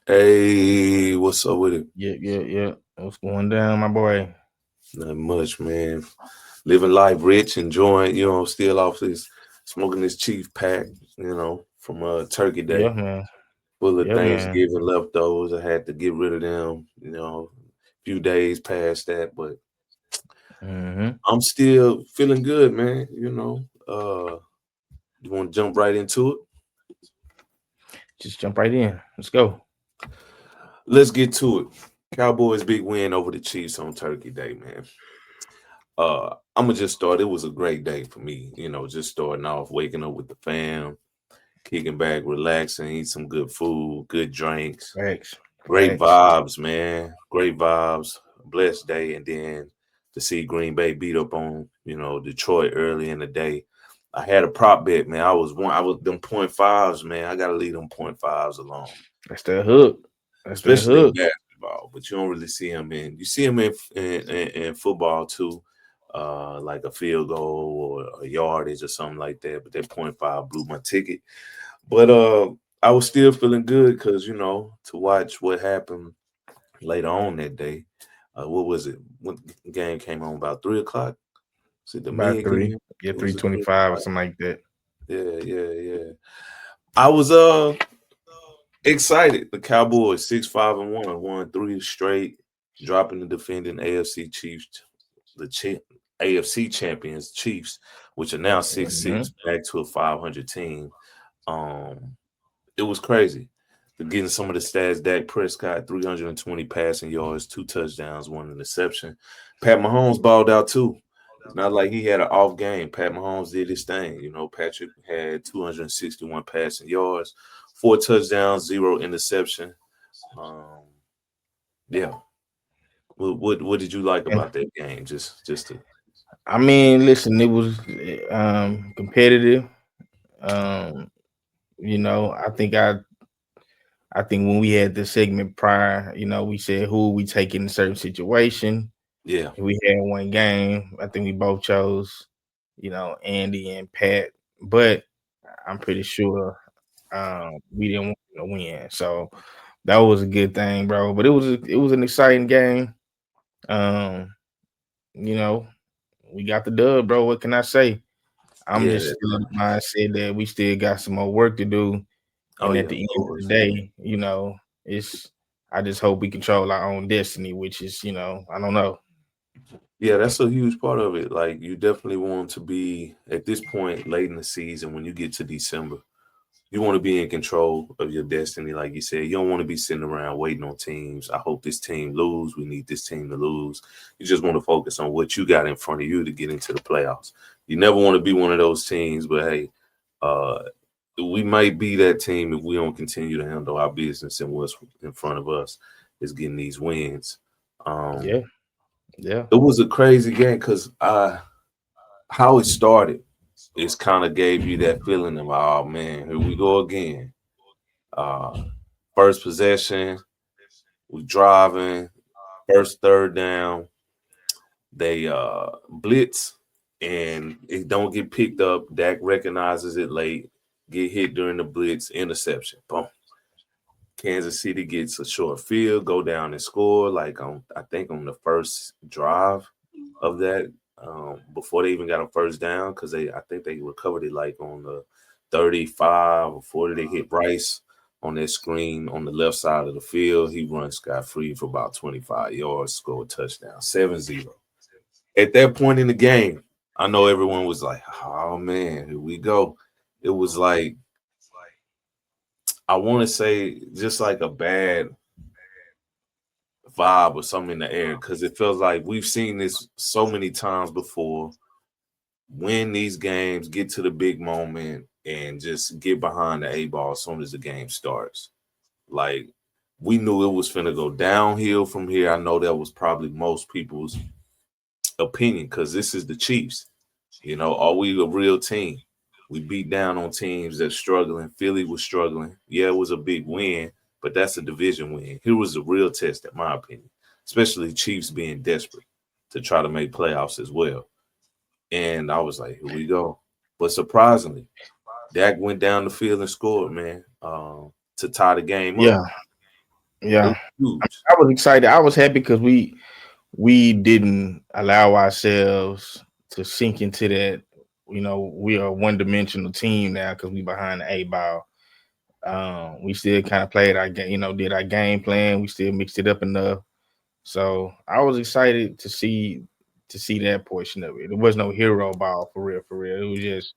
Hey, what's up with it? Yeah. What's going down, my boy? Not much, man. Living life rich, enjoying, still off this smoking this Chief pack, from Turkey Yeah, Day. man. Full of Yeah, man. Thanksgiving leftovers. I had to get rid of them, a few days past that, but Mm-hmm. I'm still feeling good, man. You want to jump right into it? Just jump right in. Let's go. Let's get to it. Cowboys big win over the Chiefs on Turkey Day, man. I'm gonna just start. It was a great day for me, just starting off, waking up with the fam, kicking back, relaxing, eat some good food, good drinks, Facts. great Facts. vibes, man. Great vibes. Blessed day. And then to see Green Bay beat up on, Detroit early in the day. I had a prop bet, man. I was them point fives, man. I gotta leave them point fives alone. That's that hook. That's that Especially in hook. basketball, but you don't really see them you see them in football too, like a field goal or a yardage or something like that. But that point five blew my ticket. But I was still feeling good because to watch what happened later on that day. What was it? When the game came on about 3 o'clock? Was it the About mid three. game? Yeah, It was a 325 or 3 o'clock. something like that. Yeah. I was excited. The Cowboys 6-5-1, won three straight, dropping the defending AFC Chiefs, AFC champions Chiefs, which are now 6-6, Mm-hmm. back to a 500 team. Um, it was crazy. Getting some of the stats: Dak Prescott 320 passing yards, 2 touchdowns, 1 interception. Pat Mahomes balled out too. It's not like he had an off game. Pat Mahomes did his thing. Patrick had 261 passing yards, 4 touchdowns, 0 interception. Um, yeah. What did you like And about that game? Just to I mean, listen, it was competitive. Um, I think when we had the segment prior, we said who we take in a certain situation. yeah We had one game. I think we both chose, Andy and Pat, but I'm pretty sure we didn't want to win. So that was a good thing, bro. But it was an exciting game. Um, you know, we got the dub, bro. What can I say? I'm yeah. just still in the mindset that we still got some more work to do. Oh And at yeah, the of end of the course. day, it's I just hope we control our own destiny, which is, I don't know. Yeah, that's a huge part of it. Like you definitely want to be at this point late in the season when you get to December. You want to be in control of your destiny, like you said. You don't want to be sitting around waiting on teams. I hope this team lose. We need this team to lose. You just want to focus on what you got in front of you to get into the playoffs. You never want to be one of those teams, but hey, uh, we might be that team if we don't continue to handle our business and what's in front of us is getting these wins. Um, Yeah, yeah. it was a crazy game because how it started is kind of gave you that feeling of, oh man, here we go again. Uh, First possession, we driving, first third down, they blitz and it don't get picked up. Dak recognizes it late, get hit during the blitz, interception. Boom. Kansas City gets a short field, go down and score like on I think on the first drive of that before they even got a first down because I think they recovered it like on the 35 or 40. They hit Bryce on that screen on the left side of the field. He runs scot free for about 25 yards, score a touchdown, 7-0. At that point in the game, I know everyone was like, oh man, here we go. It was like, I want to say just like a bad vibe or something in the air because it feels like we've seen this so many times before. Win these games, get to the big moment, and just get behind the 8 ball as soon as the game starts. Like we knew it was finna go downhill from here. I know that was probably most people's opinion because this is the Chiefs. Are we a real team? We beat down on teams that's struggling. Philly was struggling. Yeah, it was a big win, but that's a division win. Here was the real test, in my opinion, especially Chiefs being desperate to try to make playoffs as well. And I was like, here we go. But surprisingly, Dak went down the field and scored, man, to tie the game up. Yeah. It Yeah, was huge. I was excited. I was happy because we didn't allow ourselves to sink into that. You know, we are a one dimensional team now because we behind the 8 ball. We still kind of played our game, did our game plan. We still mixed it up enough. So I was excited to see that portion of it. There was no hero ball for real, for real. It was just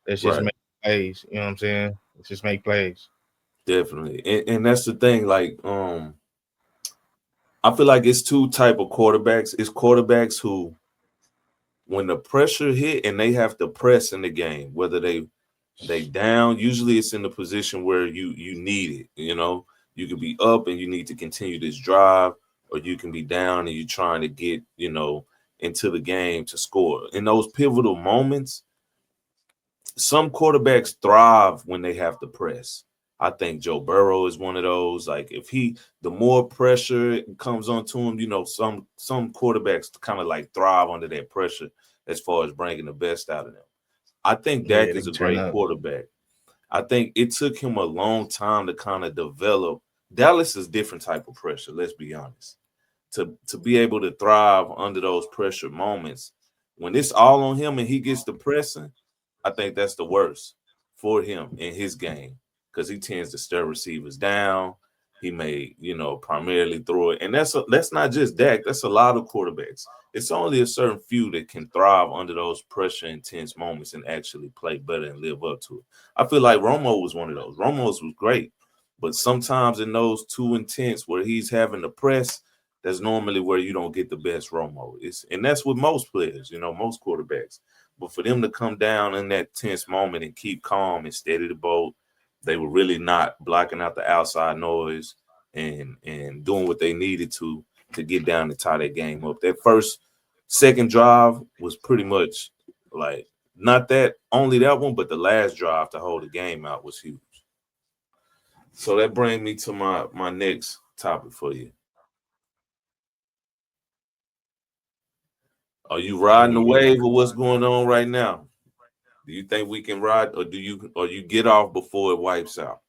let's just Right. make plays. You know what I'm saying? Let's just make plays. Definitely. And that's the thing. Like, I feel like it's two type of quarterbacks. It's quarterbacks who, when the pressure hit and they have to press in the game, whether they down, usually it's in the position where you need it. You could be up and you need to continue this drive, or you can be down and you're trying to get into the game to score. In those pivotal moments, some quarterbacks thrive when they have to press. I think Joe Burrow is one of those. Like, if the more pressure comes onto him, some quarterbacks kind of like thrive under that pressure as far as bringing the best out of them. I think Yeah, Dak they is can a turn great up. quarterback. I think it took him a long time to kind of develop. Dallas is different type of pressure. Let's be honest. To be able to thrive under those pressure moments, when it's all on him and he gets the pressing, I think that's the worst for him in his game because he tends to stare receivers down. He may, primarily throw it, and that's not just Dak. That's a lot of quarterbacks. It's only a certain few that can thrive under those pressure intense moments and actually play better and live up to it. I feel like Romo was one of those. Romo's was great, but sometimes in those too intense where he's having to press, that's normally where you don't get the best Romo. And that's with most players, most quarterbacks. But for them to come down in that tense moment and keep calm and steady the boat, they were really not blocking out the outside noise and doing what they needed to get down and tie that game up. That second drive was pretty much like not that only that one, but the last drive to hold the game out was huge. So that brings me to my next topic for you. Are you riding the Yeah. wave of what's going on right now? Do you think we can ride, or you get off before it wipes out?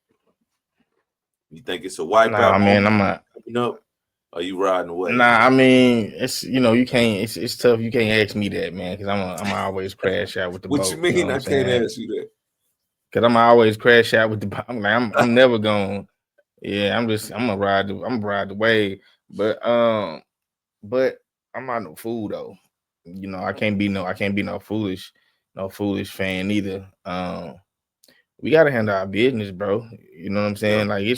You think it's a wipeout Nah, man, moment I'm not. coming up? Or are you riding the wave? Nah, I mean, it's you can't. It's tough. You can't ask me that, man, because I'm always crash out with the What you boat. You know mean? what I'm I can't saying? ask you that. Because I'm always crash out with the boat. I'm like, I'm never going. Yeah, I'm gonna ride the wave. But but I'm not no fool though. I can't be no foolish fan either. We gotta handle our business, bro. You know what I'm Yeah, saying? Like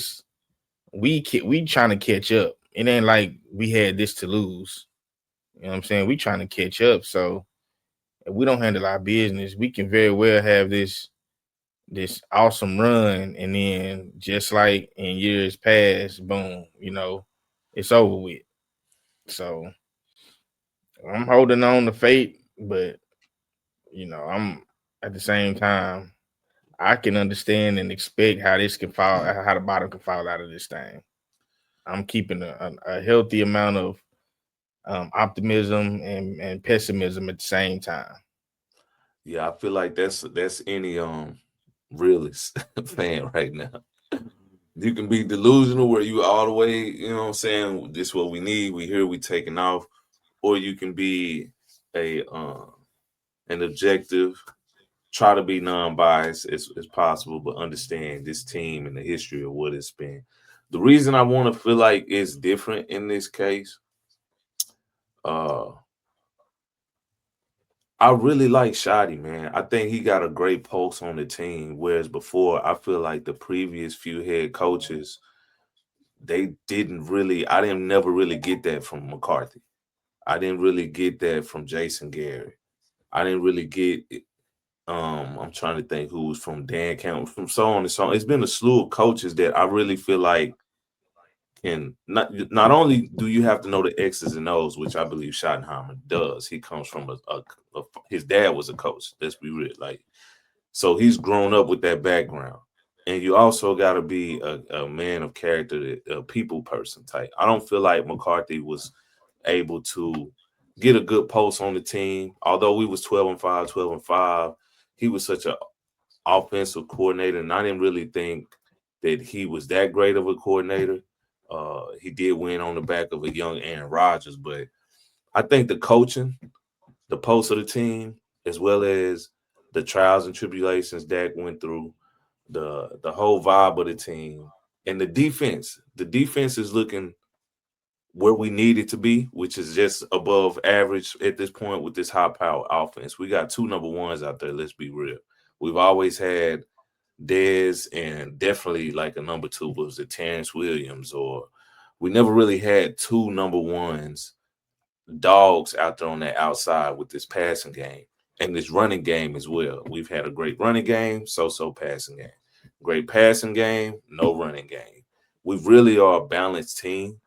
we trying to catch up. It ain't like we had this to lose. You know what I'm saying? We trying to catch up. So if we don't handle our business, we can very well have this awesome run, and then just like in years past, boom, it's over with. So I'm holding on to fate, but I'm at the same time, I can understand and expect how this can fall, how the bottom can fall out of this thing. I'm keeping a healthy amount of optimism and pessimism at the same time. yeah. I feel like that's any realist fan right now. You can be delusional where you all the way, what I'm saying, this is what we need. We here, we taking off, or you can be a an objective, try to be non-biased as possible, but understand this team and the history of what it's been. The reason I want to feel like it's different in this case, uh, I really like Shotty, man. I think he got a great pulse on the team. Whereas before, I feel like the previous few head coaches, they didn't really, I didn't never really get that from McCarthy. I didn't really get that from Jason Garrett. I didn't really get I'm trying to think who was from Dan Campbell, from so on and so on. It's been a slew of coaches that I really feel like can not only do you have to know the X's and O's, which I believe Schottenheimer does. He comes from his dad was a coach. Let's be real, like, so he's grown up with that background. And you also got to be a man of character, a people person type. I don't feel like McCarthy was able to get a good pulse on the team. Although we was 12-5, 12-5, he was such an offensive coordinator, and I didn't really think that he was that great of a coordinator. He did win on the back of a young Aaron Rodgers, but I think the coaching, the pulse of the team, as well as the trials and tribulations Dak went through, the whole vibe of the team, and the defense. The defense is looking where we need it to be, which is just above average at this point with this high power offense. We got two number ones out there. Let's be real. We've always had Dez and definitely like a number two was it Terrence Williams, or we never really had two number ones dogs out there on that outside with this passing game and this running game as well. We've had a great running game, so passing game. Great passing game, no running game. We really are a balanced team.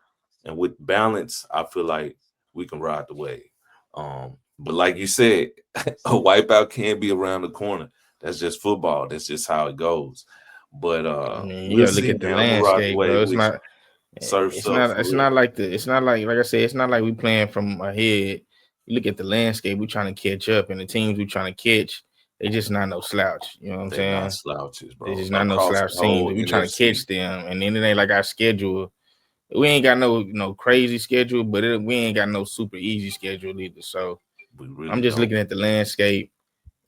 And with balance, I feel like we can ride the wave. But like you said, a wipeout can be around the corner. That's just football. That's just how it goes. But I mean, you we'll gotta look see, at the man. I'm gonna ride the landscape, wave bro. with you. Surfs It's up not for it's real. not like like I said, it's not like we playing from ahead. You look at the landscape, we trying to catch up, and the teams we trying to catch, they just not no slouch. You know what I'm They're not saying? slouches, They bro. just not no Across the slouch teams. whole We trying to NFC. catch them, and then it ain't like our schedule. We ain't got no crazy schedule, but we ain't got no super easy schedule either. So We I'm really just don't. looking at the landscape.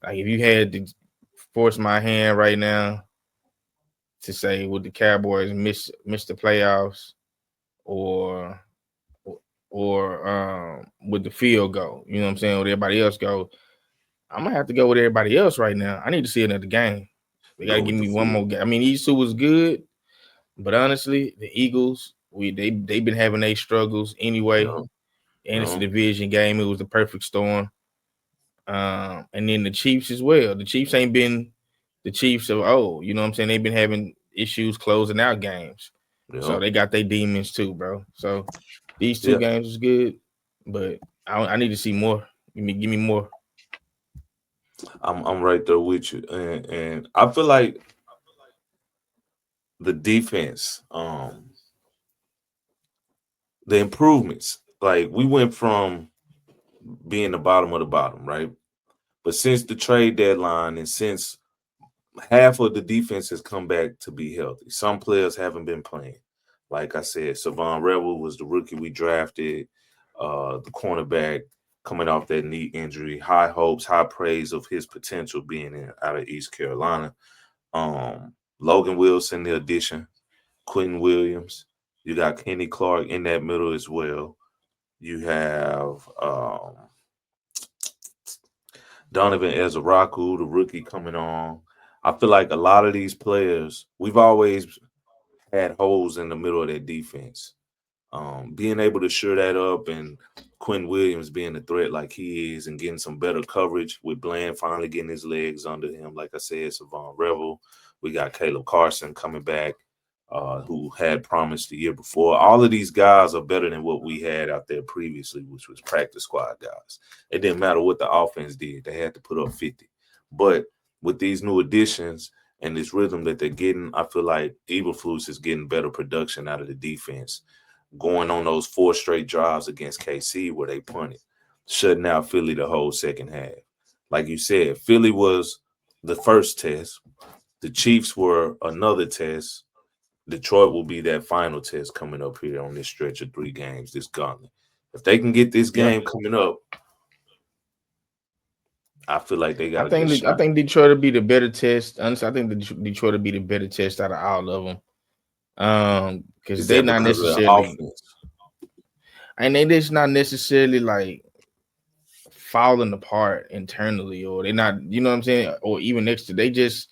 Like if you had to force my hand right now to say would the Cowboys miss the playoffs or with the field go, you know what I'm saying, with everybody else go, I'm gonna have to go with everybody else right now. I need to see another game. They gotta Go give with the me one more field. game. I mean, these two was good, but honestly, the Eagles, they've been having their struggles anyway. No, And it's a no, division game. It was the perfect storm. And then the Chiefs as well. The Chiefs ain't been the Chiefs of old. You know what I'm saying? They've been having issues closing out games. So no. they got their demons too, bro. So these two Yeah, games was good, but I need to see more. Give me more. I'm right there with you, and I feel like the defense, the improvements. Like we went from being the bottom of the bottom, right? But since the trade deadline and since half of the defense has come back to be healthy, some players haven't been playing. Like I said, Savon Rebel was the rookie we drafted, the cornerback coming off that knee injury. High hopes, high praise of his potential being out of East Carolina. Logan Wilson, the addition, Quentin Williams. You got Kenny Clark in that middle as well. You have Donovan Ezraku, the rookie coming on. I feel like a lot of these players, we've always had holes in the middle of their defense. Being able to shore that up and Quinn Williams being a threat like he is and getting some better coverage with Bland finally getting his legs under him. Like I said, Savon Revel. We got Caleb Carson coming back, who had promised the year before. All of these guys are better than what we had out there previously, which was practice squad guys. It didn't matter what the offense did. They had to put up 50. But with these new additions and this rhythm that they're getting, I feel like Eberflus is getting better production out of the defense going on those four straight drives against KC where they punted, shutting out Philly the whole second half. Like you said, Philly was the first test. The Chiefs were another test. Detroit will be that final test coming up here on this stretch of 3 games, this gauntlet. If they can get this Yeah. game coming up, I feel like they got a good I shot. think Detroit will be the better test. Honestly, I think Detroit will be the better test out of all of them. Because Is they that not because of the necessarily, offense? and they just not necessarily like falling apart internally, or they're not, you know what I'm saying, or even next to they just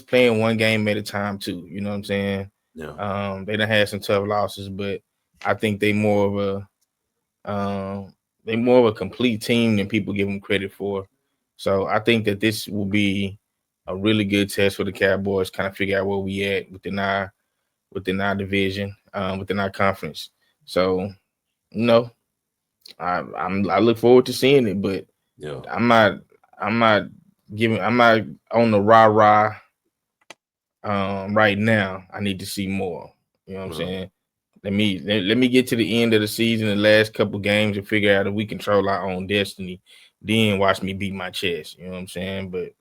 playing one game at a time too. You know what I'm saying? Yeah, They done had some tough losses, but I think they more of a complete team than people give them credit for. So I think that this will be a really good test for the Cowboys, kind of figure out where we at within our division, within our conference. So no, I look forward to seeing it, but yeah, I'm not I'm not I'm not on the rah rah right now. I need to see more. You know what I'm yeah. saying? Let me get to the end of the season, the last couple games, and figure out if we control our own destiny. Then watch me beat my chest. You know what I'm saying? But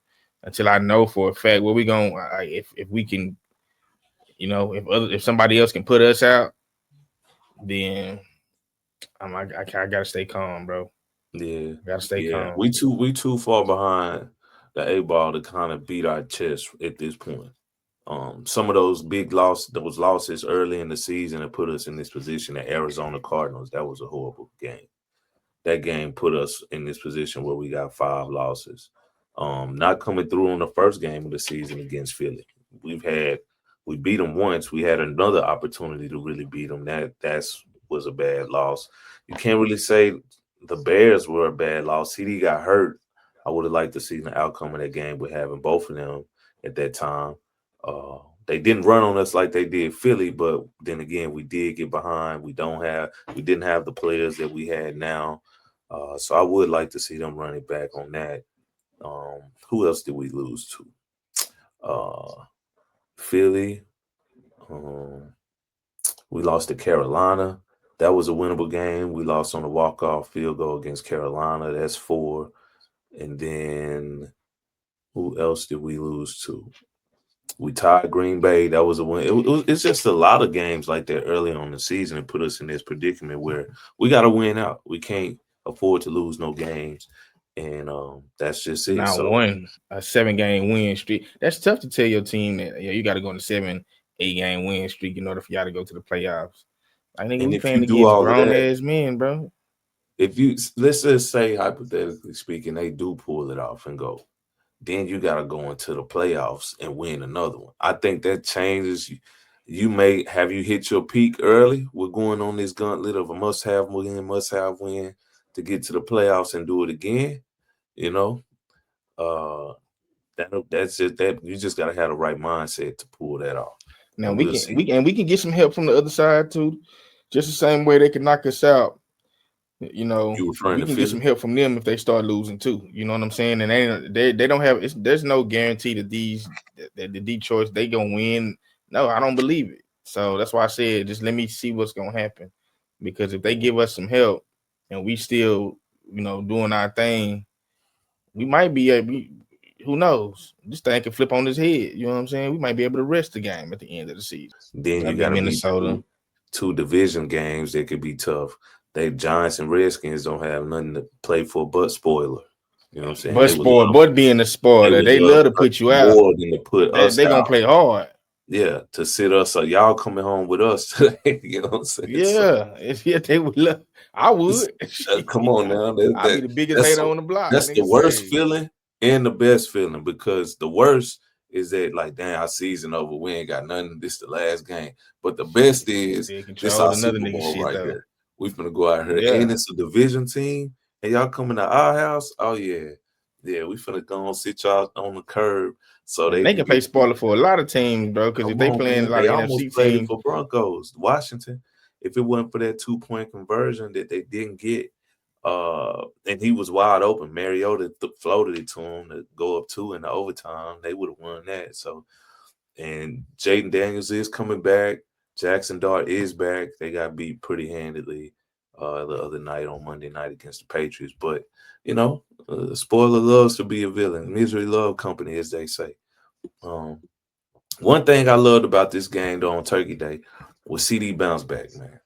until I know for a fact where we going, if we can, if somebody else can put us out, then I gotta stay calm, bro. Yeah, Gotta stay yeah. calm. We too far behind the A ball to kind of beat our chest at this point. Some of those losses early in the season, that put us in this position. The Arizona Cardinals, that was a horrible game. That game put us in this position where we got 5 losses. Not coming through on the first game of the season against Philly. We've had we beat them once. We had another opportunity to really beat them. That's was a bad loss. You can't really say the Bears were a bad loss. CD got hurt. I would have liked to see the outcome of that game with having both of them at that time. They didn't run on us like they did Philly, but then again, we did get behind. We didn't have the players that we had now. So I would like to see them run it back on that. Who else did we lose to? Philly. Um, we lost to Carolina. That was a winnable game. We lost on a walk-off field goal against Carolina. That's 4. And then who else did we lose to? We tied Green Bay. That was a win. It's just a lot of games like that early on in the season and put us in this predicament where we got to win out. We can't afford to lose no games, and that's just it. Not So, one a 7-game win streak. That's tough to tell your team that you got to go on a 7, 8 game win streak in order for y'all to go to the playoffs. I think and we if you playing do against all of grown that, ass men, bro. if you let's just say hypothetically speaking, they do pull it off and go, then you got to go into the playoffs and win another one. I think that changes. You may have you hit your peak early. We're going on this gauntlet of a must have win to get to the playoffs and do it again. You know, uh, that's it. That you just got to have the right mindset to pull that off, Now and we we'll can see. we can get some help from the other side too. Just the same way they can knock us out. You referring We to can get some Philly? help from them if they start losing too. You know what I'm saying? And they don't have there's no guarantee that the Detroit they gonna win. No, I don't believe it. So that's why I said just let me see what's gonna happen. Because if they give us some help and we still, doing our thing, we might be able who knows? This thing can flip on his head. You know what I'm saying? We might be able to rest the game at the end of the season. Then I you beat got to beat Minnesota. two division games that could be tough. They Giants and Redskins don't have nothing to play for but spoiler. You know what I'm saying? But spoiled, but being a They spoiler, would they love love to nothing put you out. more than to put us They gonna out. play hard. Yeah, to sit us. So y'all coming home with us today. You know what I'm saying? So Yeah, yeah, they would love. I would. come on now. I'd be the biggest That's hater on the block. that's the Nigga worst say, feeling and the best feeling, because the worst is that like, damn, our season over. We ain't got nothing. This the last game. But the best is still this control our another Super nigga Bowl shit right though. here. We finna go out here, and Yeah, it's a division team, and y'all coming to our house. Oh yeah, yeah. We finna go and sit y'all on the curb so and they they can can play get. spoiler for a lot of teams, bro. Because if Come they on, playing a man. lot They of almost NFC played it teams, for Broncos. Washington, if it wasn't for that 2 point conversion that they didn't get, and he was wide open. Mariota floated it to him to go up 2 in the overtime. They would have won that. So, and Jaden Daniels is coming back. Jackson Dart is back. They got beat pretty handedly the other night on Monday night against the Patriots. But, spoiler loves to be a villain. Misery love company, as they say. Um, One thing I loved about this game though on Turkey Day was CD bounce back, man.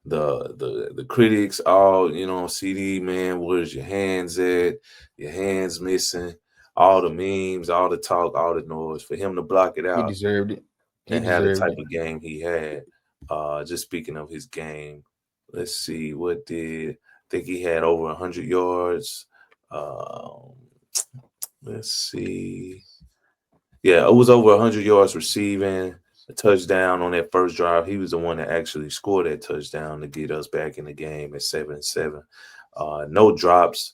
The critics all, CD, man, where's your hands at? Your hands missing, all the memes, all the talk, all the noise. For him to block it he out deserved it. He and have the deserved type it. of game he had. Just speaking of his game, let's see, I think he had over 100 yards. Um, let's see. Yeah, it was over 100 yards receiving, a touchdown on that first drive. He was the one that actually scored that touchdown to get us back in the game at 7-7. No drops.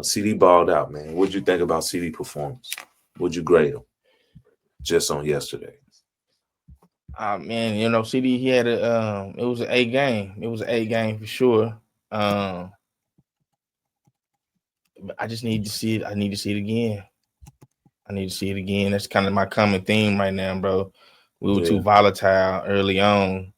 CD balled out, man. What'd you think about CD performance? Would you grade him just on yesterday? Man, CD he had it was an A game. It was an A game for sure. Um, but I just need to see it. I need to see it again. I need to see it again. That's kind of my common theme right now, bro. We were too Yeah. volatile early on,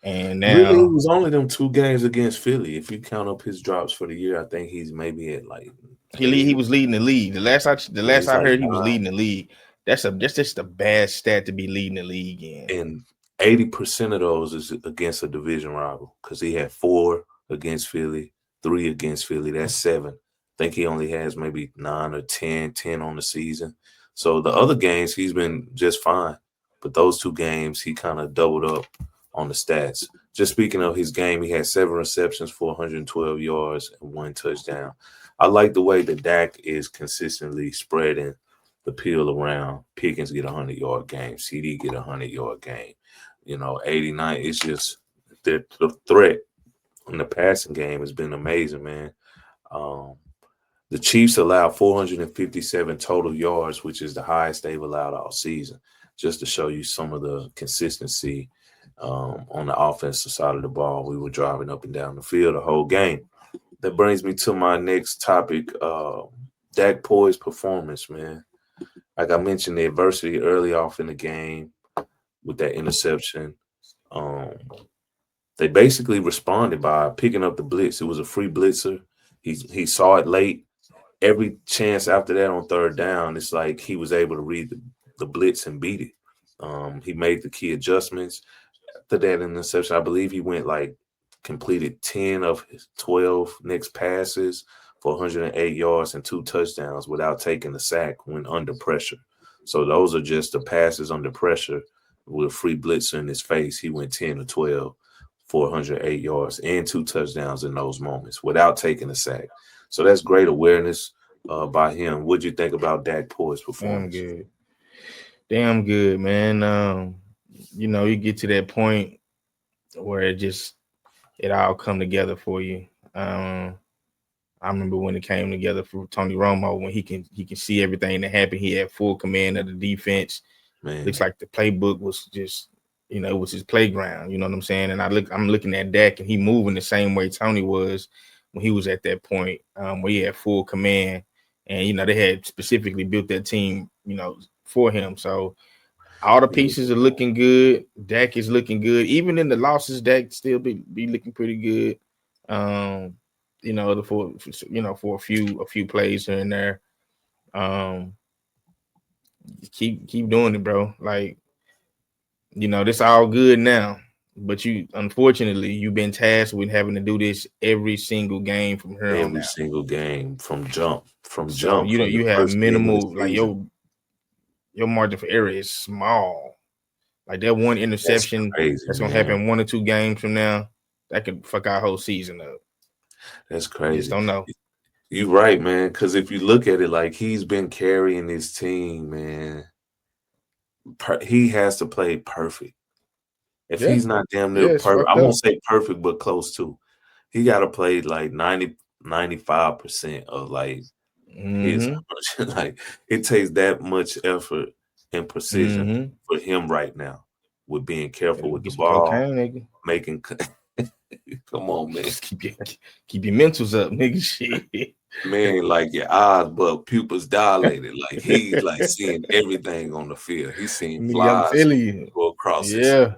and Really, it now was only them 2 games against Philly. If you count up his drops for the year, I think he's maybe at like he 8. was leading the league. The last He's I like heard, he was 9. leading the league. That's just a bad stat to be leading the league in. And 80% of those is against a division rival because he had 4 against Philly, 3 against Philly. That's 7. I think he only has maybe 9 or 10 on the season. So the other games he's been just fine, but those 2 games he kind of doubled up on the stats. Just speaking of his game, he had 7 receptions for 112 yards and 1 touchdown. I like the way that Dak is consistently spreading the peel around. Pickens get a 100-yard game, CD get a 100-yard game. 89. It's just the threat in the passing game has been amazing, man. Um, the Chiefs allowed 457 total yards, which is the highest they've allowed all season. Just to show you some of the consistency on the offensive side of the ball, we were driving up and down the field the whole game. That brings me to my next topic, Dak Poy's performance, man. Like I mentioned, the adversity early off in the game with that interception. Um, they basically responded by picking up the blitz. It was a free blitzer. He saw it late. Every chance after that on third down, it's like he was able to read the blitz and beat it. He made the key adjustments. After that interception, I believe he went completed 10 of his 12 next passes for 108 yards and 2 touchdowns without taking a sack when under pressure. So those are just the passes under pressure with a free blitzer in his face. He went 10 or 12 for 108 yards and 2 touchdowns in those moments without taking a sack. So that's great awareness by him. What'd you think about Dak Poy's performance? Damn good, man. You get to that point where it all come together for you. I remember when it came together for Tony Romo when he can see everything that happened. He had full command of the defense. Man. Looks like the playbook was just, it was his playground. You know what I'm saying? And I'm looking at Dak and he moving the same way Tony was when he was at that point where he had full command. And they had specifically built that team, for him. So all the pieces are looking good. Dak is looking good. Even in the losses, Dak still be looking pretty good. For a few plays here and there. Keep doing it, bro. Like, this all good now. But unfortunately, you've been tasked with having to do this every single game from here on out. Every single game from jump. From you the have first game of the minimal, like season. your margin for error is small. Like that one interception that's gonna happen 1 or 2 games from now, that could fuck our whole season up. That's crazy. Just don't know. You're right, man. Because if you look at it, like he's been carrying his team, man. He has to play perfect. If he's not damn near perfect, I won't say perfect, but close to. He got to play like 95% of his. Like it takes that much effort and precision for him right now with being careful with the ball, cocaine, making. Come on, man. Just keep your mentals up, nigga. Shit. Man, like your eyes, but pupils dilated. Like he's like seeing everything on the field. He's seeing flies go across his,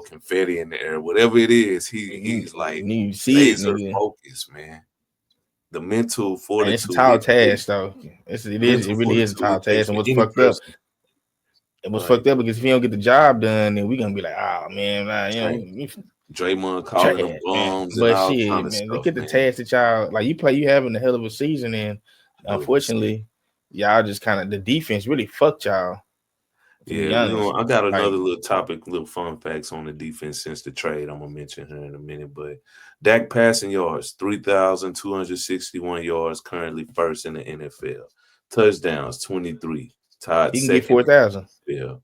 confetti in the air. Whatever it is, he's like laser focused, man. The mental fortitude. It's a tall task, though. It really is a tall task. And what's fucked up? It was fucked up because if he don't get the job done, then we're gonna be like, oh man, Draymond calling them bums and all kind of stuff. Look at the task that y'all you having a hell of a season, and unfortunately, y'all just kind of the defense really fucked y'all. Yeah, I got another little topic, little fun facts on the defense since the trade. I'm gonna mention her in a minute, but Dak passing yards 3,261 yards, currently first in the NFL. Touchdowns 23, tied he can second. get 4,000. Yeah.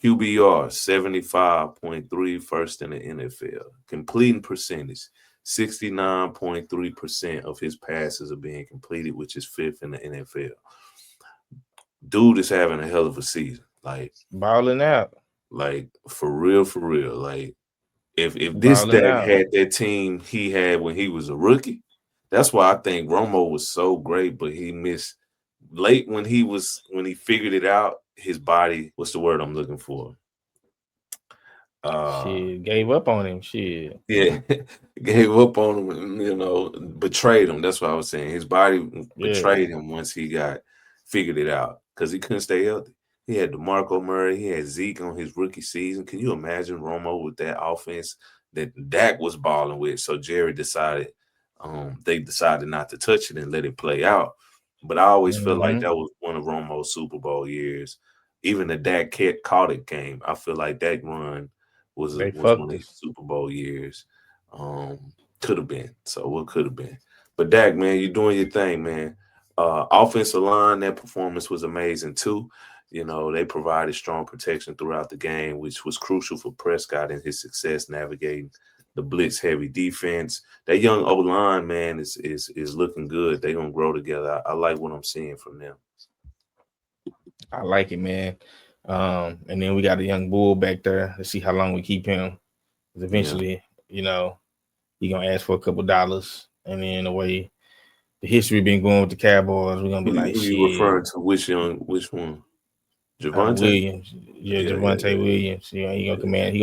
QBR 75.3, first in the NFL. Completing percentage 69.3% of his passes are being completed, which is 5th in the NFL. Dude is having a hell of a season. Like balling out. Like for real. Like if this Dak had that team he had when he was a rookie, that's why I think Romo was so great, but he missed late when he figured it out. His body, what's the word I'm looking for? Gave up on him. Shit. Yeah, gave up on him, betrayed him. That's what I was saying. His body betrayed him once he got figured it out because he couldn't stay healthy. He had DeMarco Murray. He had Zeke on his rookie season. Can you imagine Romo with that offense that Dak was balling with? So Jerry decided, they decided not to touch it and let it play out. But I always feel like Mm-hmm. that was one of Romo's Super Bowl years. Even the Dak caught it game, I feel like that run They was one fucked of his us. Super Bowl years. Um, could have been. So what could have been? But Dak, man, you're doing your thing, man. Offensive line, that performance was amazing too. You know, they provided strong protection throughout the game, which was crucial for Prescott and his success navigating the blitz heavy defense. That young O line, man, is looking good. They're gonna grow together. I like what I'm seeing from them. I like it, man. And then we got a young bull back there. Let's see how long we keep him. 'Cause Yeah. eventually, you know, he gonna ask for a couple dollars, and then the way the history been going with the Cowboys, we're gonna be like, Who you shit. referring to? Which one? Javante? Williams, yeah, Yeah, yeah, Javante Williams. You know, he gonna yeah, command.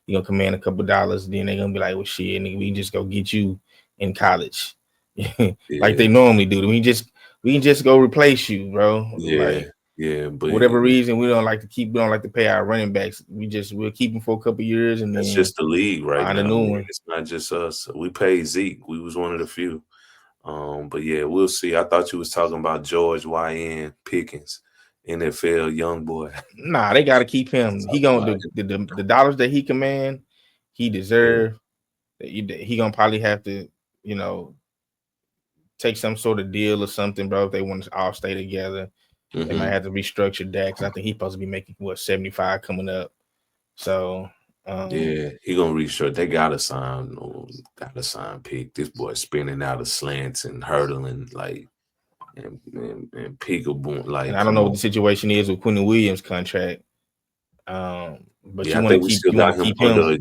He gonna command a couple dollars. Then they gonna be like, well, shit, nigga, we just go get you in college, like yeah, they normally do. We can just go replace you, bro. yeah, Like yeah. But for whatever reason, we don't like to pay our running backs. We'll keep them for a couple years and that's then just the league right find a now, new man. one. It's not just us. We paid Zeke. We was one of the few. But yeah, we'll see. I thought you was talking about George YN Pickens, NFL young boy. Nah, they gotta keep him. He Talking gonna about it. the dollars that he command, he Yeah. deserve. He gonna probably have to, you know, take some sort of deal or something, bro. If they want to all stay together, they might Hmm. have to restructure that because I think he's supposed to be making what 75 coming up. So, um, Yeah, he gonna research. They gotta sign Pick. This boy spinning out of slants and hurdling like and peekaboo. and Like, I don't come know what the on. situation is with Quentin Williams' contract. But Yeah, you I want to think we keep still you want got to him keep him. under.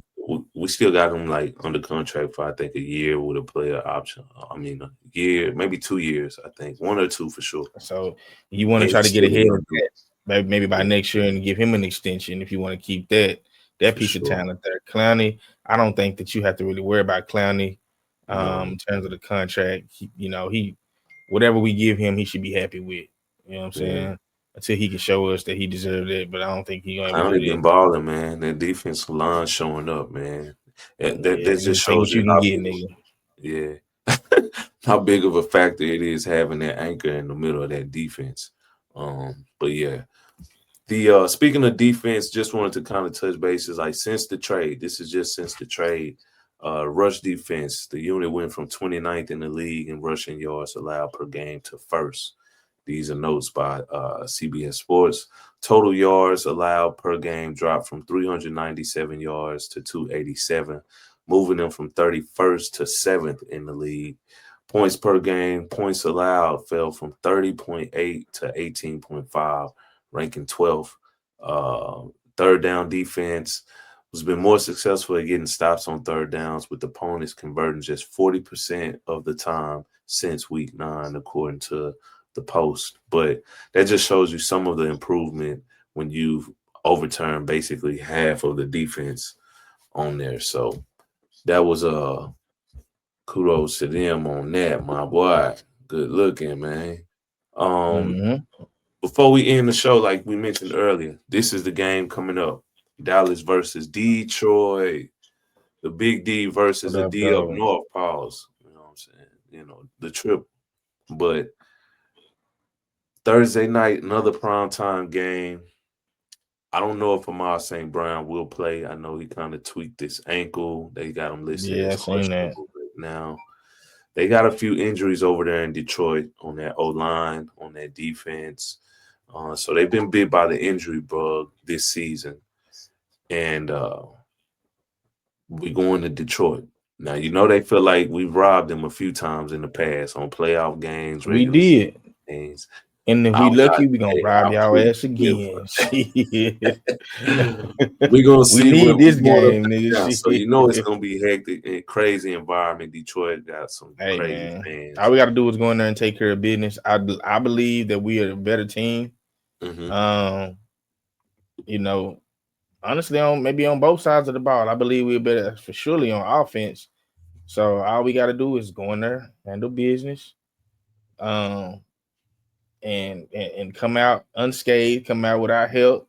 We still got him like under contract for I think a year with a player option. I mean, a year, maybe 2 years. I think one or two for sure. So you want to And try to he's get still a ahead of young dude. that, maybe by Yeah, next year and give him an extension if you want to keep that for piece of sure. talent there. Clowney, I don't think that you have to really worry about Clowney No. in terms of the contract. He whatever we give him, he should be happy with. You know what I'm Yeah. saying? Until he can show us that he deserved it, but I don't think he gonna ever do Clowney that. been balling, man. That defensive line showing up, man. That Yeah, just nigga, take shows what you you can how get, big nigga. yeah. How big of a factor it is having that anchor in the middle of that defense. But yeah. The speaking of defense, just wanted to kind of touch bases. Like since the trade, this is just since the trade. Rush defense, the unit went from 29th in the league in rushing yards allowed per game to first. These are notes by CBS Sports. Total yards allowed per game dropped from 397 yards to 287, moving them from 31st to 7th in the league. Points per game, points allowed fell from 30.8 to 18.5, ranking 12th. Uh, Third down defense has been more successful at getting stops on third downs, with opponents converting just 40% of the time since week 9, according to the Post. But that just shows you some of the improvement when you've overturned basically half of the defense on there. So that was kudos to them on that, my boy. Good looking, man. Um, Hmm. Before we end the show, like we mentioned earlier, this is the game coming up. Dallas versus Detroit. The big D versus What the up, D up though? north. Pause. You know what I'm saying? The trip. But Thursday night, another primetime game. I don't know if Amar St. Brown will play. I know he kind of tweaked his ankle. They got him listed Yeah, as I seen that. questionable right now. They got a few injuries over there in Detroit on that O line, on that defense. So they've been bit by the injury bug this season. And we're going to Detroit. Now, they feel like we've robbed them a few times in the past on playoff games, We regular season did. games. And if we I'm not, lucky, we gonna hey, rob I'm y'all pretty ass sure. again. Shit. We're gonna We see need when this we're going up game, there nigga. now. So it's Shit. gonna be hectic and crazy environment. Detroit got some Hey crazy man. All fans. we gotta do is go in there and take care of business. I believe that we are a better team. Hmm. Um, you know, honestly, on maybe on both sides of the ball. I believe we're better for surely on offense. So all we gotta do is go in there, handle business. Um, and come out unscathed, come out without help,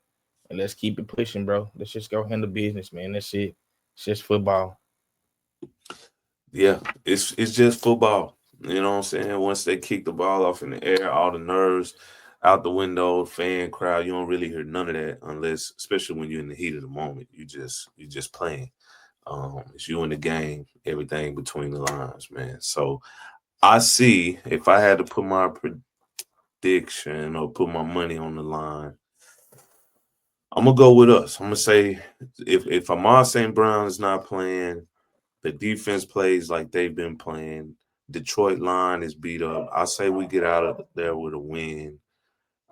and let's keep it pushing, bro. Let's just go handle business, man. That's it. It's just football. Yeah, it's just football. You know what I'm saying? Once they kick the ball off in the air, all the nerves out the window, fan crowd, you don't really hear none of that unless, especially when you're in the heat of the moment. You just playing. It's you in the game, everything between the lines, man. So I see if I had to put my prediction or put my money on the line, I'm gonna go with us. I'm gonna say if Amar St. Brown is not playing, the defense plays like they've been playing. Detroit line is beat up. I say we get out of there with a win.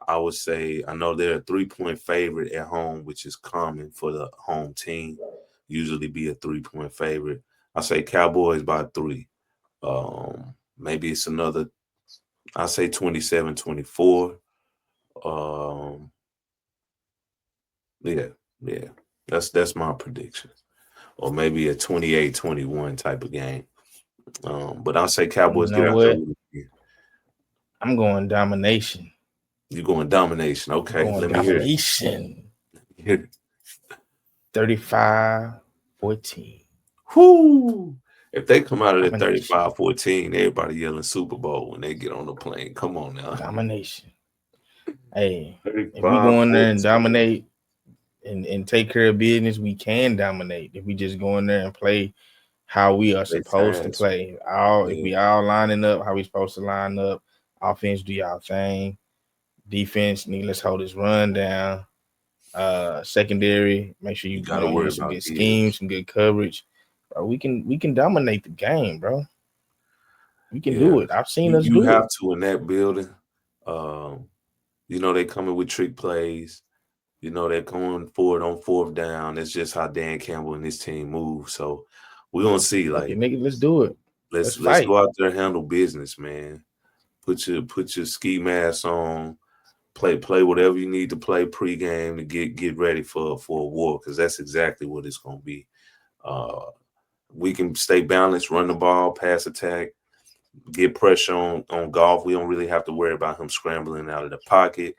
I would say I know they're a 3-point favorite at home, which is common for the home team. Usually be a 3-point favorite. I say Cowboys by 3. Maybe it's another. I say 27-24. Um, yeah, yeah. That's my prediction. Or maybe a 28-21 type of game. But I'll say You Cowboys get know out there what? with a win. I'm going domination. You going domination. I'm Okay, going let me hear it. domination. Hear it. 35-14. Whoo! If they come out of the Domination. 35-14, everybody yelling Super Bowl when they get on the plane. Come on now. Domination. Hey, if we go in there and 35-14. dominate and take care of business, we can dominate. If we just go in there and play how we are They supposed to fast. play. If Yeah. we all lining up how we supposed to line up, offense do y'all thing. Defense, let's hold this run down. Secondary, make sure You you got to you worry some about good schemes, Gibbs. some good coverage. Bro, we can dominate the game, bro. We can Yeah. do it. I've seen us You do have it. to in that building. Um, they coming with trick plays. They're going for it on fourth down. That's just how Dan Campbell and his team move. So we're gonna see. Fuck it, Like, nigga. Let's do it. Let's let's fight. go out there and handle business, man. Put your ski mask on. Play whatever you need to play pregame to get ready for a war, because that's exactly what it's gonna be. Uh, we can stay balanced, run the ball, pass attack, get pressure on Golf. We don't really have to worry about him scrambling out of the pocket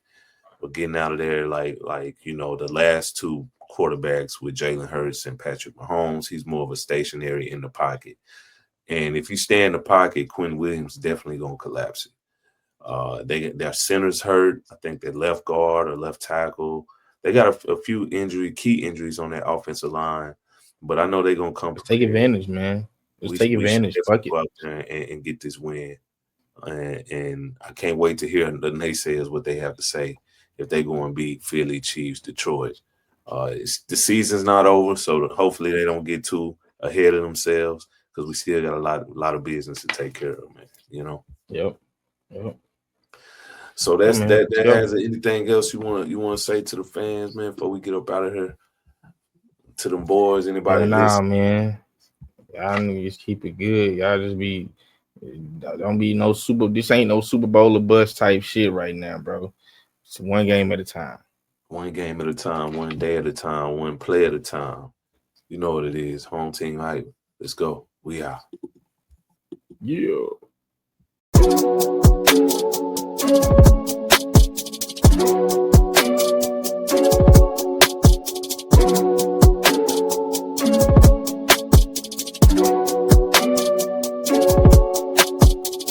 or getting out of there like the last two quarterbacks with Jalen Hurts and Patrick Mahomes. He's more of a stationary in the pocket. And if you stay in the pocket, Quinn Williams definitely gonna collapse it. Their center's hurt. I think their left guard or left tackle. They got a few key injuries on that offensive line, but I know they're gonna come Let's take prepared. advantage, man. Let's We take we should advantage. definitely Fuck it. go out there and get this win. And I can't wait to hear the naysayers what they have to say if they go and beat Philly, Chiefs, Detroit. The season's not over, so hopefully they don't get too ahead of themselves, because we still got a lot of business to take care of, man. Yep. Yep. So Yeah, that's man. that. Let's That go. has anything else you want to say to the fans, man, before we get up out of here? To them boys, anybody Nah, listen? man. Y'all need to just keep it good. Y'all just don't be no super. This ain't no Super Bowl or bust type shit right now, bro. It's one game at a time. One game at a time, one day at a time, one play at a time. You know what it is. Home team hype. Let's go. We out. Yeah.